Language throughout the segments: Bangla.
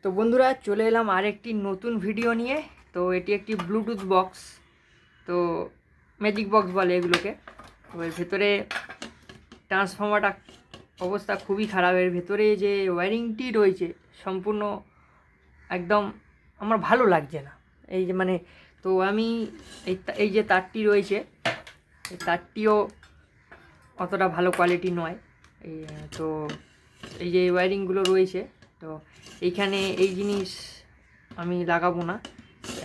তো বন্ধুরা চলে এলাম আরেকটি নতুন ভিডিও নিয়ে। তো এটি একটি ব্লুটুথ বক্স, তো ম্যাজিক বক্স বলে এগুলোকে। তো এর ভেতরে ট্রান্সফর্মারটা অবস্থা খুবই খারাপ। এর ভেতরে যে ওয়্যারিংটি রয়েছে সম্পূর্ণ একদম আমার ভালো লাগছে না। এই যে তো আমি এই যে তারটি রয়েছে, এই তারটিও অতটা ভালো কোয়ালিটি নয়। এই তো এই যে ওয়্যারিংগুলো রয়েছে, তো এইখানে এই জিনিস আমি লাগাবো না,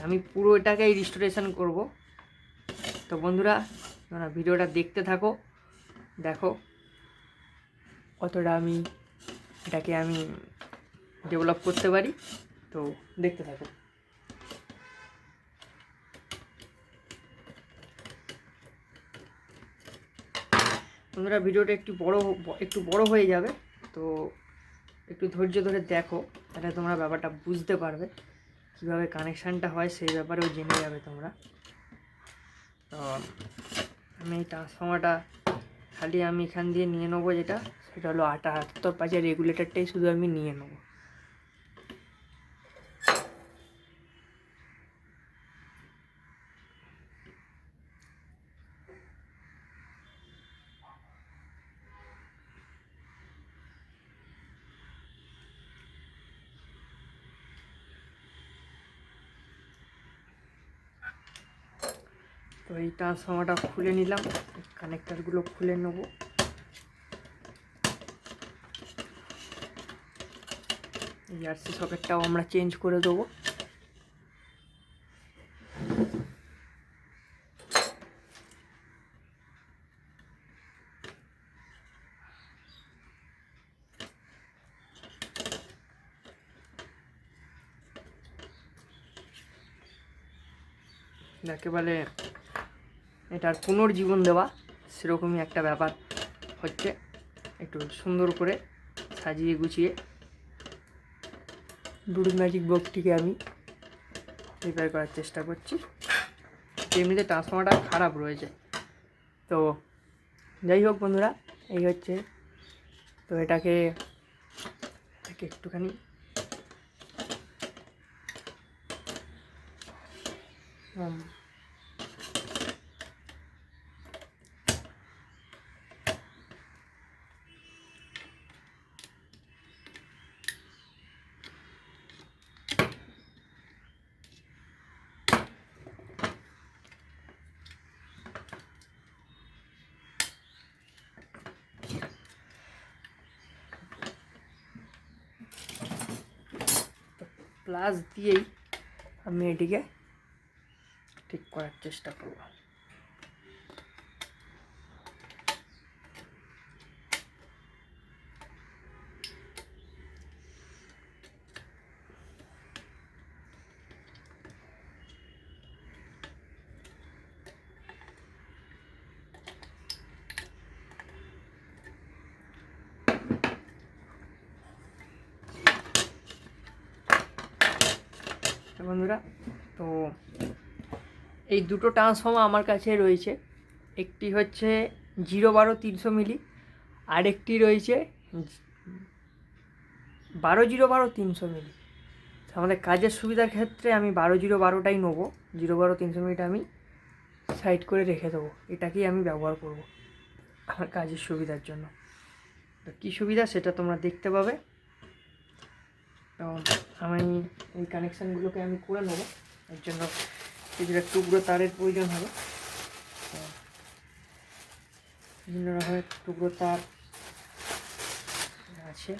আমি পুরো এটাকেই রিস্টোরেশন করব। তো বন্ধুরা তোমরা ভিডিওটা দেখতে থাকো, দেখো কতটা এটাকে আমি ডেভেলপ করতে পারি। তো দেখতে থাকো বন্ধুরা। ভিডিওটা একটু বড় হয়ে যাবে, তো একটু ধৈর্য ধরে দেখো, তাহলে তোমরা ব্যাপারটা বুঝতে পারবে, কীভাবে কানেকশানটা হয় সেই ব্যাপারেও জেনে যাবে তোমরা। তো আমি এই ট্রান্সফর্মারটা খালি আমি এখান দিয়ে নিয়ে নেবো, সেটা হলো 78 রেগুলেটরটাই শুধু আমি নিয়ে নেবো। তো এই ট্রান্সফর্মারটা খুলে নিলাম, কানেক্টারগুলো খুলে নেবো। এই আরসি সকেটটাও আমরা চেঞ্জ করে দেবো। যাকে বলে এটার পুনর্জীবন দেওয়া, সেরকমই একটা ব্যাপার হচ্ছে। একটু সুন্দর করে সাজিয়ে গুছিয়ে ব্লুটুথ ম্যাজিক বক্সটিকে আমি রিপেয়ার করার চেষ্টা করছি। এমনিতে ট্রান্সফর্মারটা খারাপ রয়েছে। তো যাই হোক বন্ধুরা, এই হচ্ছে। তো এটাকে একটুখানি প্লাস দিয়েই আমি এটিকে ঠিক করার চেষ্টা করব। বন্ধুরা, তো এই দুটো ট্রান্সফর্মার আমার কাছে রয়েছে। একটি হচ্ছে 0-12-300 মিলি, আরেকটি রয়েছে 12-0-12-300 মিলি। আমাদের কাজের সুবিধার ক্ষেত্রে আমি 12-0-12টাই নেবো, 0-12-300 মিলিটা আমি সাইড করে রেখে দেবো। এটাকেই আমি ব্যবহার করব আমার কাজের সুবিধার জন্য। তো কী সুবিধা সেটা তোমরা দেখতে পাবে। তো আমি এই কানেকশানগুলোকে আমি করে নেবো, এর জন্য কিছুটা টুকরো তারের প্রয়োজন হবে। বিভিন্ন রকমের টুকরো তার আছে,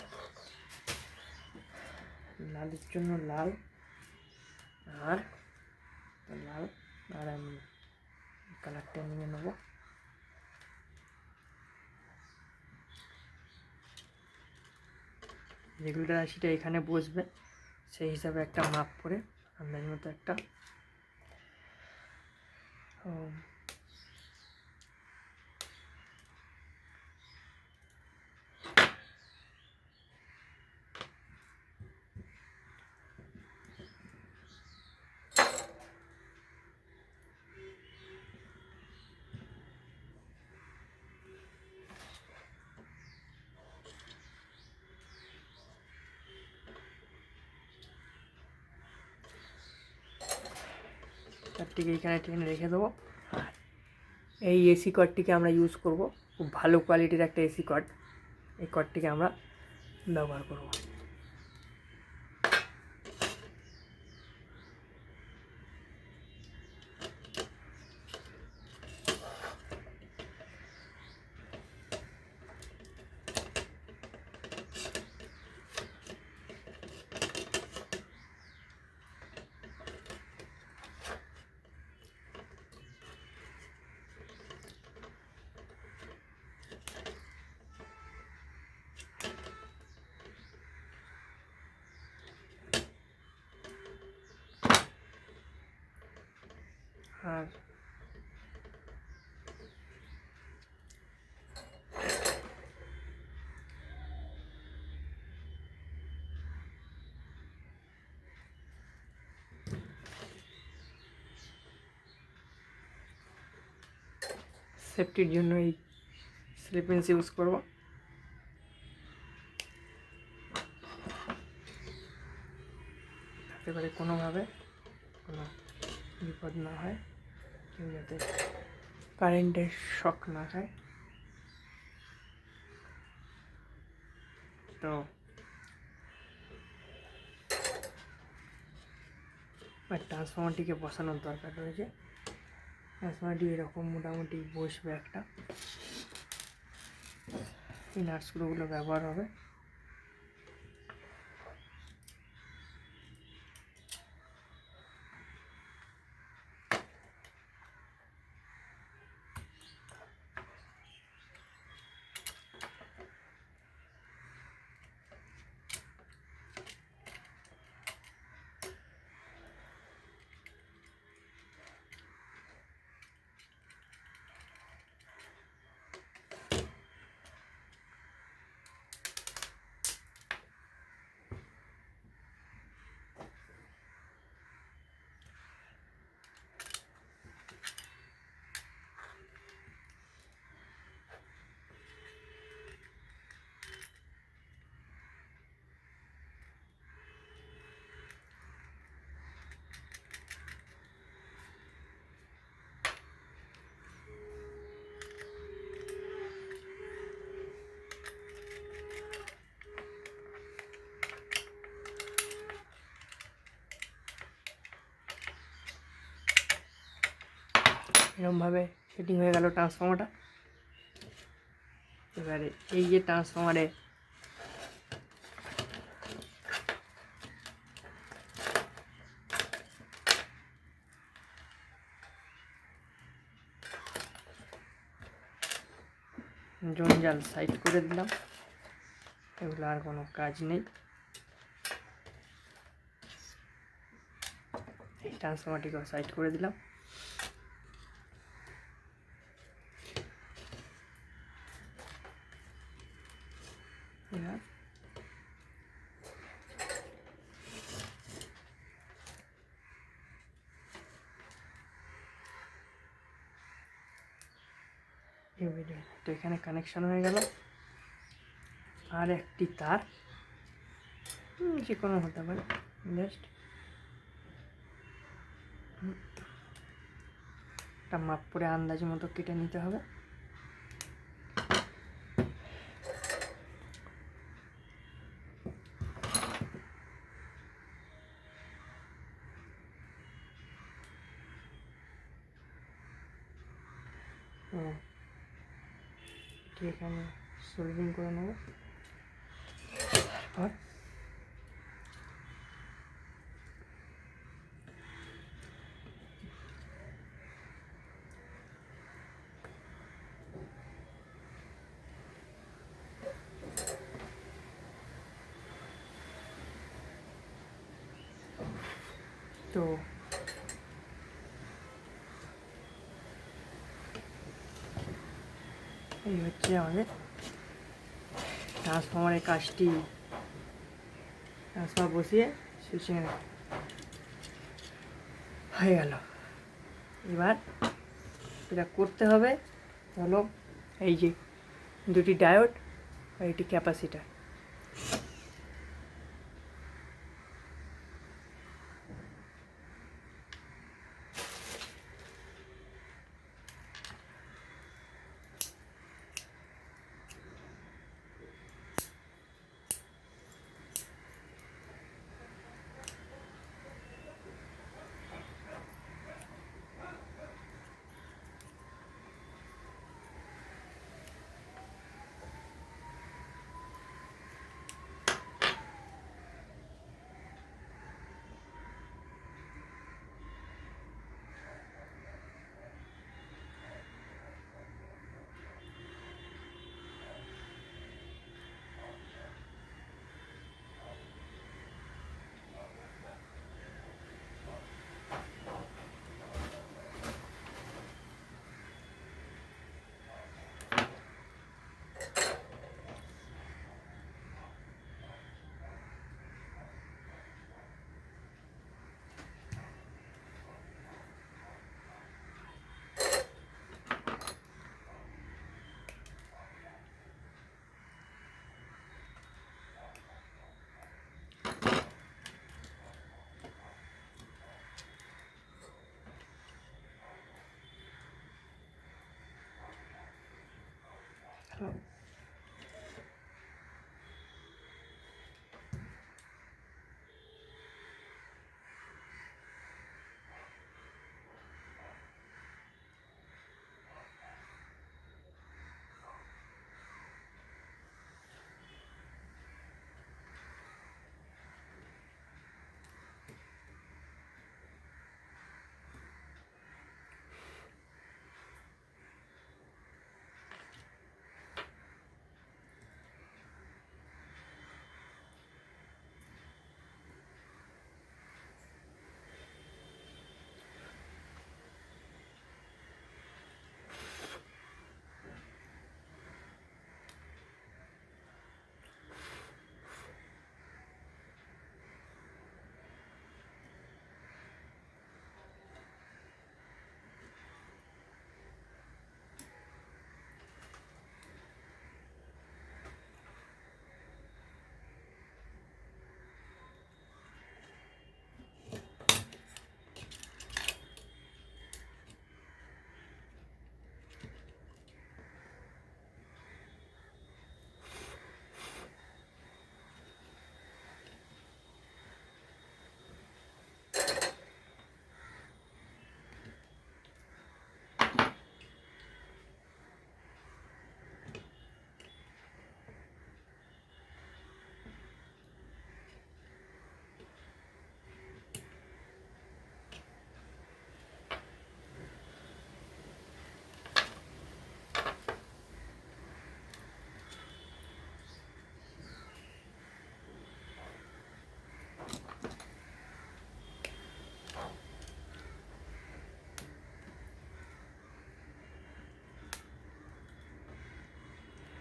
লালের জন্য লাল, আর লাল, আর আমি কালারটা নিয়ে নেব। রেগুলেটর আশিটা এখানে বসবে, সেই হিসাবে একটা মাপ করে আন্দাজ মতো একটা তারটিকে এখানে টেনে রেখে দেবো। আর এই এসি কর্ডটিকে আমরা ইউজ করব, খুব ভালো কোয়ালিটির একটা এসি কর্ড। এই কর্ডটিকে আমরা ব্যবহার করব। আর সেফটির জন্য এই স্লিপিংস ইউজ করব। তাতে করে কোনোভাবে কোনো বিপদ না হয়, কেউ যাতে কারেন্টের শক না খায়। তো ট্রান্সফর্মারটিকে বসানোর দরকার রয়েছে। ট্রান্সফর্মারটি এরকম মোটামুটি বসবে একটা, এই নাট স্ক্রুগুলো ব্যবহার হবে। এরকমভাবে সেটিং হয়ে গেল ট্রান্সফর্মারটা। এবারে এই যে ট্রান্সফর্মারে জঞ্জাল সাইড করে দিলাম, এগুলো আর কোনো কাজ নেই। এই ট্রান্সফর্মারটিকেও সাইড করে দিলাম। তো এখানে কানেকশন হয়ে গেল। আর একটি তার যে কোনো হতে পারে, জাস্ট একটা মাপ করে আন্দাজ মতো কেটে নিতে হবে। এখানে সোল্ডিং করে নেব। তারপর তো এই হচ্ছে আমাদের ট্রান্সফর্মারের কাজটি। ট্রান্সফর্মার বসিয়ে সুইচিং হয়ে গেল। এবার এটা করতে হবে হলো এই যে দুটি ডায়োড আর একটি ক্যাপাসিটার।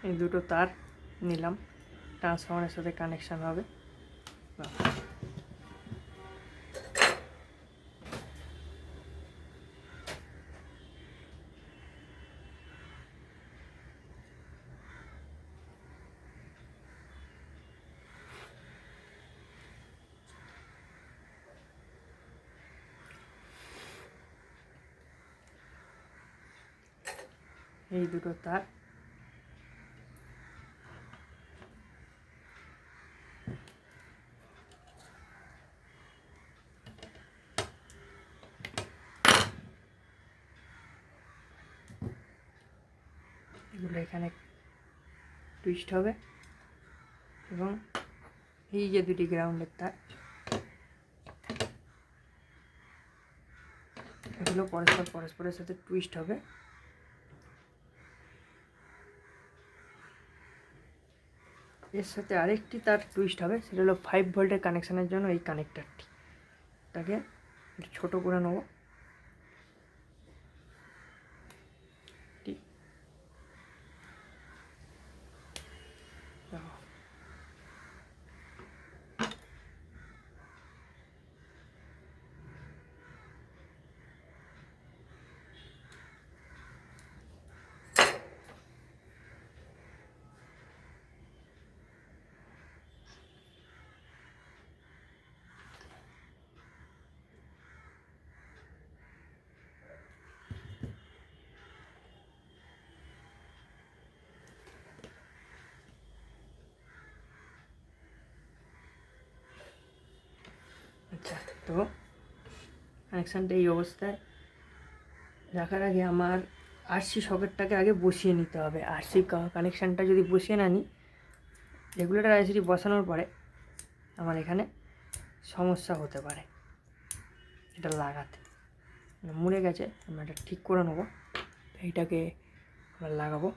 এই দুটো তার নিলাম, ট্রান্সফরমারের সাথে কানেকশান হবে। এই দুটো তার এগুলো এখানে টুইস্ট হবে এবং এই যে দুটি গ্রাউন্ডের তার এগুলো পরস্পরের সাথে টুইস্ট হবে। এর সাথে আরেকটি তার টুইস্ট হবে, সেটা হলো 5 ভোল্টের কানেকশানের জন্য এই কানেক্টারটি। এটাকে একটু ছোটো করে নেব। আচ্ছা, তো কানেকশানটা এই অবস্থায় রাখার আগে আমার আরসি সকেটটাকে আগে বসিয়ে নিতে হবে। আরসি কানেকশানটা যদি বসিয়ে না নিই, রেগুলেটর আইসিটি বসানোর পরে আমার এখানে সমস্যা হতে পারে এটা লাগাতে। মুড়ে গেছে, আমরা এটা ঠিক করে নেবো। এইটাকে আমরা লাগাবো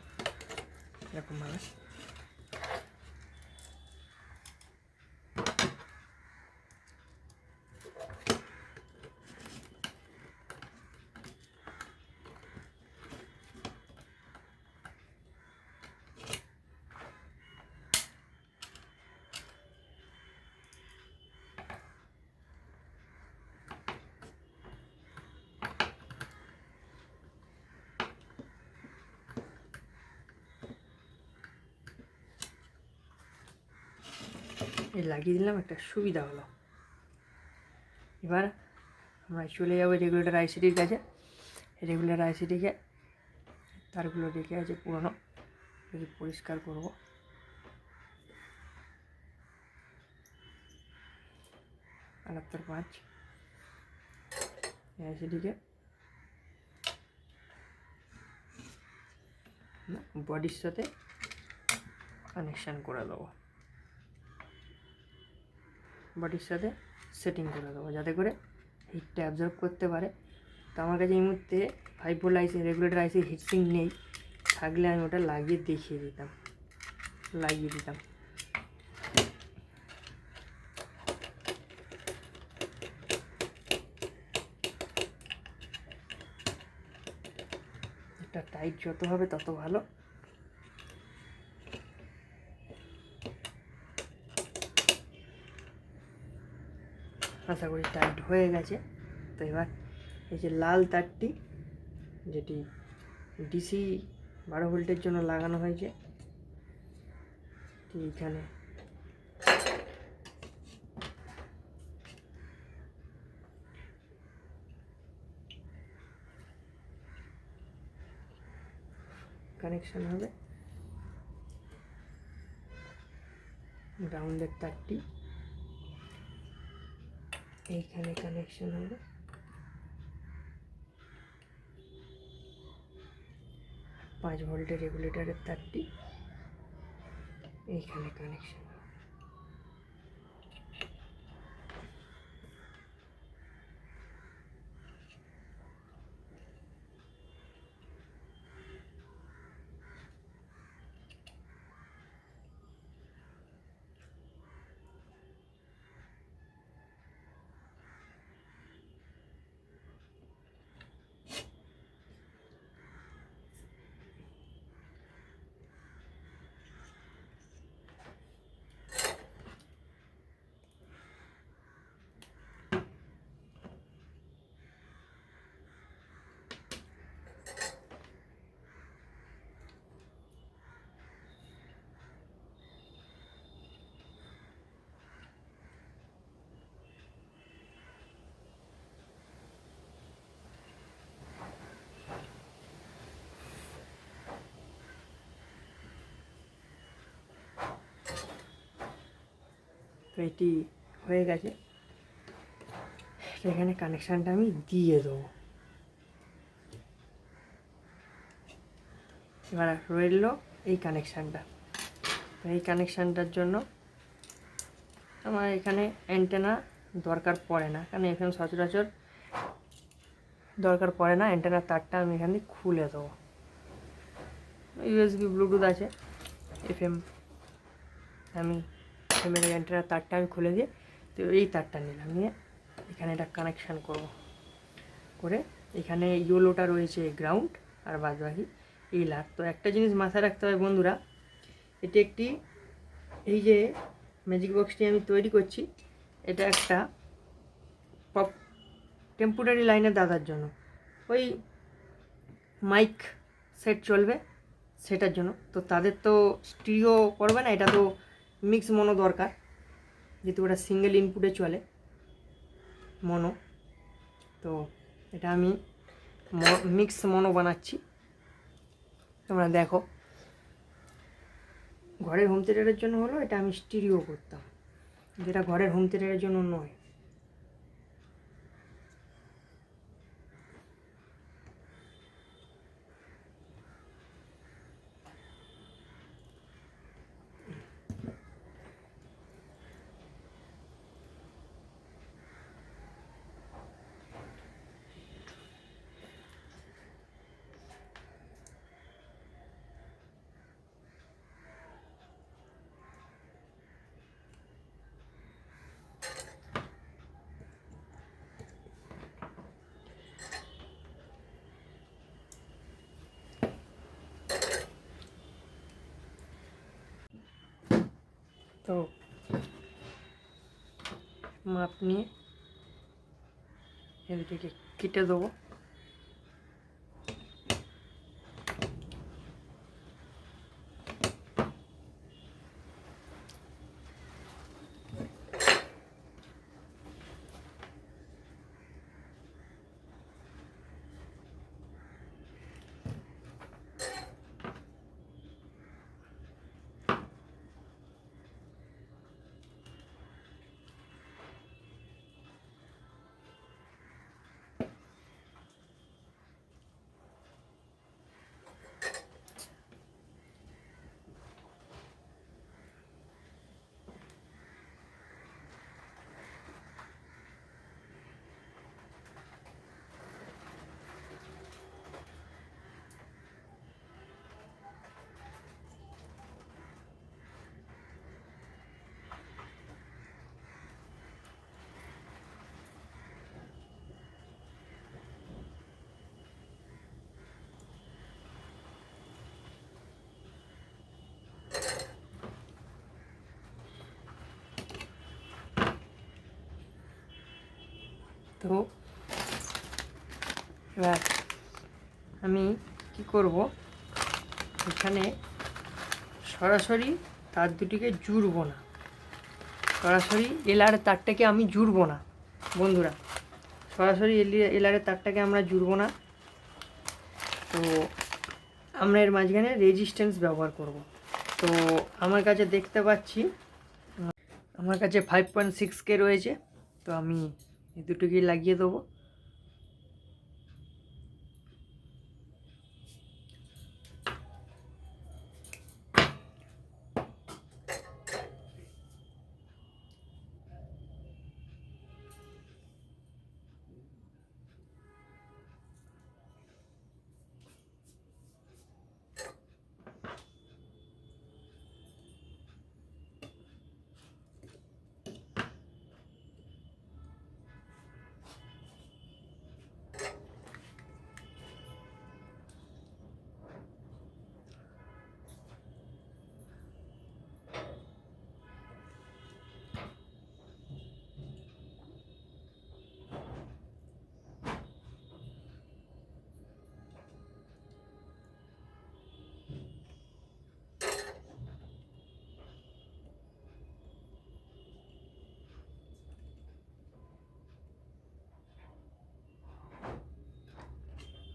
এরকমভাবে। এই লাগিয়ে দিলাম, একটা সুবিধা হলো। এবার আমরা চলে যাবো রেগুলেটর আইসিটির কাছে। রেগুলেটর আইসিটিকে তারগুলো রেখে আছে পুরনো, যদি পরিষ্কার করবো। আটাত্তর 5 আইসিটিকে বডির সাথে কানেকশান করে দেবো, বডির সাথে সেটিং করে দেবো যাতে করে হিটটা অ্যাবজর্ব করতে পারে। তো আমার কাছে এই মুহূর্তে 5 ভোল্ট আইসি রেগুলেটর আইসি হিটসিং নেই, থাকলে আমি ওটা লাগিয়ে দেখিয়ে দিতাম, লাগিয়ে দিতাম। এটা টাইট যত হবে তত ভালো। আশা করি টাইট হয়ে গেছে। তো এবার এই যে লাল তারটি, যেটি ডিসি 12 ভোল্টের জন্য লাগানো হয়েছে, এইখানে কানেকশান হবে। গ্রাউন্ডের তারটি এইখানে কানেকশান হবে। 5 ভোল্টের রেগুলেটরের তারটি এইখানে কানেকশান হবে। তো এটি হয়ে গেছে, এখানে কানেকশানটা আমি দিয়ে দেবো। এবার রইল এই কানেকশানটা। তো এই কানেকশানটার জন্য আমার এখানে অ্যান্টেনা দরকার পড়ে না, কারণ এখানে সচরাচর দরকার পড়ে না। অ্যান্টেনার তারটা আমি এখান থেকে খুলে দেবো। USB ব্লুটুথ আছে, FM আমি এর অ্যান্টেনার তারটা আমি খুলে দিয়ে তো এই তারটা নিলাম, নিয়ে এখানে এটা কানেকশান করে এখানে ইয়োলোটা রয়েছে গ্রাউন্ড আর বাদ বাকি এই লার। তো একটা জিনিস মাথায় রাখতে হবে বন্ধুরা, এটি একটি, এই যে ম্যাজিক বক্সটি আমি তৈরি করছি, এটা একটা টেম্পোরারি লাইনের দাদার জন্য, ওই মাইক সেট চলবে সেটার জন্য। তো তাদের তো স্টিরিও করবে না, এটা তো মিক্স মনো দরকার, যেহেতু ওটা সিঙ্গেল ইনপুটে চলে মনো। তো এটা আমি মিক্স মনো বানাচ্ছি। তোমরা দেখো, ঘরের হোম থিয়েটারের জন্য হলো, এটা আমি স্টিরিও করতাম, যেটা ঘরের হোম থিয়েটারের জন্য নয়। তো মাপ নিয়ে এদিকে কেটে দেবো। তো এবার আমি কি করব, এখানে সরাসরি তার দুটিকে জুড়ব না, সরাসরি এলআর তারটাকে আমি জুড়ব না বন্ধুরা, সরাসরি এলআরের তারটাকে আমরা জুড়ব না। তো আমরা এর মাঝখানে রেজিস্ট্যান্স ব্যবহার করব। তো আমার কাছে দেখতে পাচ্ছি আমার কাছে 5.6K রয়েছে, তো আমি এই দুটোকেই লাগিয়ে দেবো।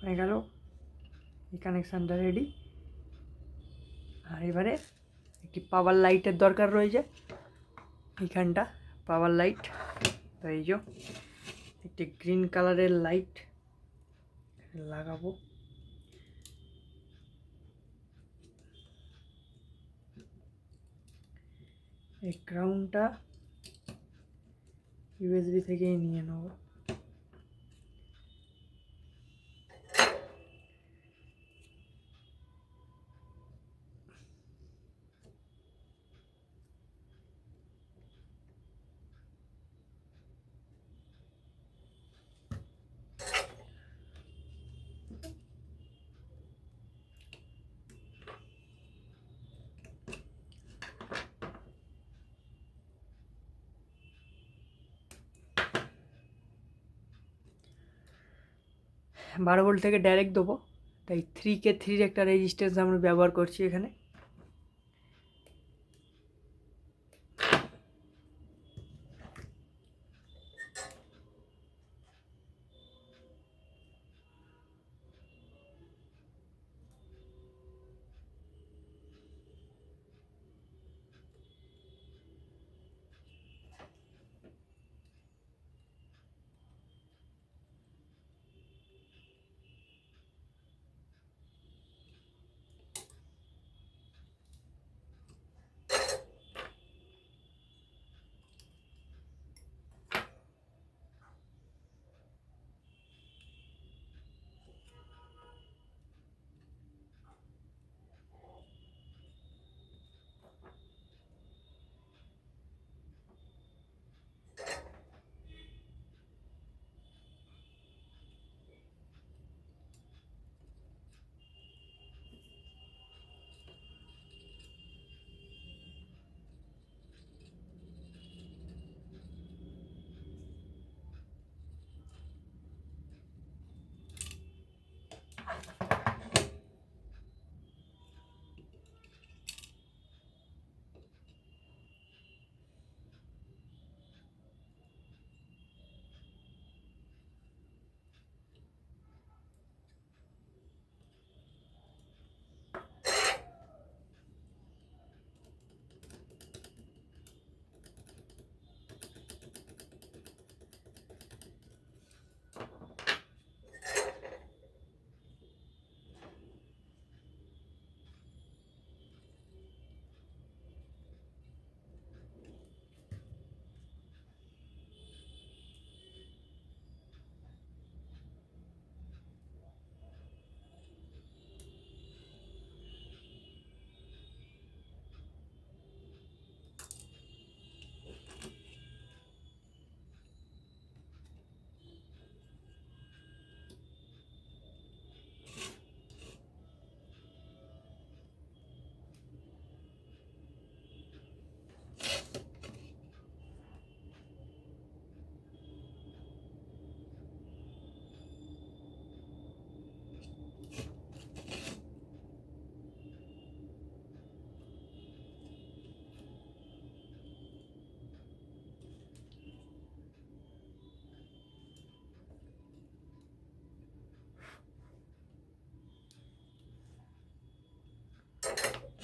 হয়ে গেল, এই কানেকশানটা রেডি। আর এবারে একটি পাওয়ার লাইটের দরকার রয়েছে, এইখানটা পাওয়ার লাইট। তো এই যে একটি গ্রিন কালারের লাইট লাগাবো। এই গ্রাউন্ডটা ইউএসবি থেকেই নিয়ে নেব। বারো ভোল্ট থেকে ডাইরেক্ট দেবো, তাই 3K3 একটা রেজিস্ট্যান্স আমরা ব্যবহার করছি এখানে।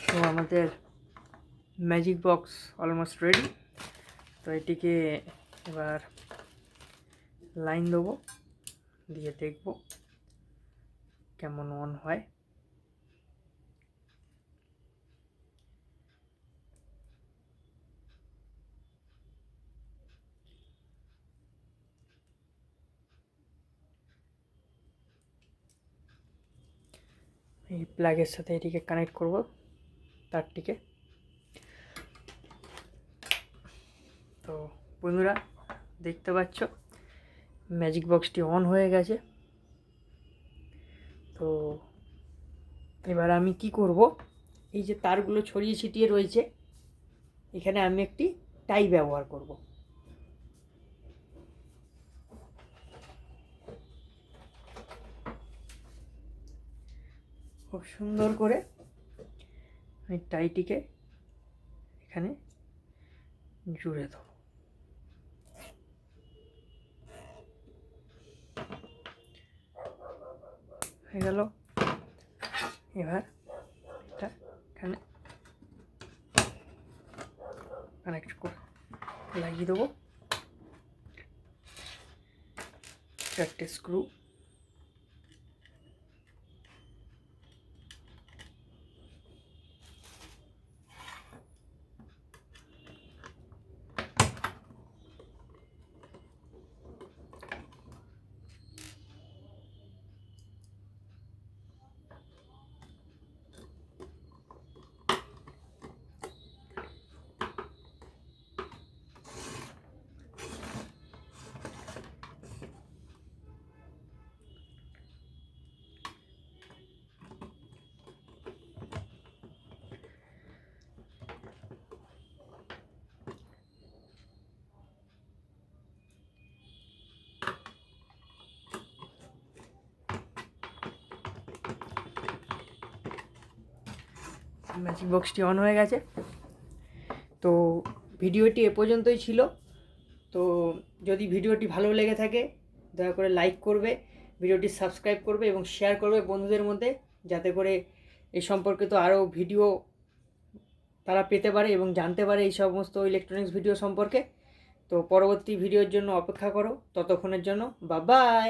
তো আমাদের ম্যাজিক বক্স অলমোস্ট রেডি। তো এটিকে এবার লাইন দেবো, দিয়ে দেখব কেমন অন হয়। এই প্লাগের সাথে এটিকে কানেক্ট করব, তারটিকে। তো বন্ধুরা দেখতে পাচ্ছ ম্যাজিক বক্সটি অন হয়ে গেছে। তো এবার আমি কি করব, এই যে তারগুলো ছড়িয়ে ছিটিয়ে রয়েছে এখানে আমি একটি টাই ব্যবহার করব। খুব সুন্দর করে আমি টাইটিকে এখানে জুড়ে দেবো। হয়ে গেল। এবার এটা এখানে কানেক্ট করে লাগিয়ে দেবো 4টে স্ক্রু। ম্যাজিক বক্সটি অন হয়ে গেছে। তো ভিডিওটি এ পর্যন্তই ছিল। তো যদি ভিডিওটি ভালো লেগে থাকে দয়া করে লাইক করবে, ভিডিওটি সাবস্ক্রাইব করবে এবং শেয়ার করবে বন্ধুদের মধ্যে, যাতে করে এই সম্পর্কিত আরও ভিডিও তারা পেতে পারে এবং জানতে পারে এই সমস্ত ইলেকট্রনিক্স ভিডিও সম্পর্কে। তো পরবর্তী ভিডিওর জন্য অপেক্ষা করো, ততক্ষণের জন্য বাই বাই।